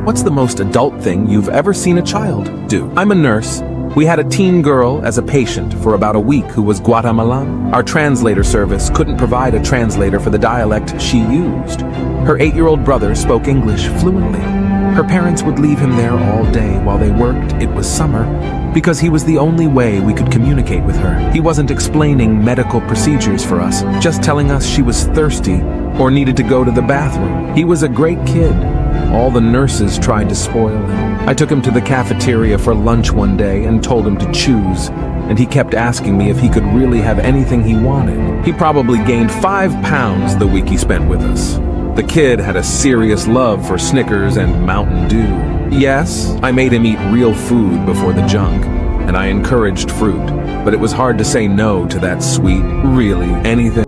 What's the most adult thing you've ever seen a child do? I'm a nurse. We had a teen girl as a patient for about a week who was Guatemalan. Our translator service couldn't provide a translator for the dialect she used. Her 8-year-old brother spoke English fluently. Her parents would leave him there all day while they worked. It was summer, because he was the only way we could communicate with her. He wasn't explaining medical procedures for us, just telling us she was thirsty or needed to go to the bathroom. He was a great kid. All the nurses tried to spoil him. I took him to the cafeteria for lunch one day and told him to choose, and he kept asking me if he could really have anything he wanted. He probably gained 5 pounds the week he spent with us. The kid had a serious love for Snickers and Mountain Dew. Yes, I made him eat real food before the junk, and I encouraged fruit, but it was hard to say no to that sweet, really anything.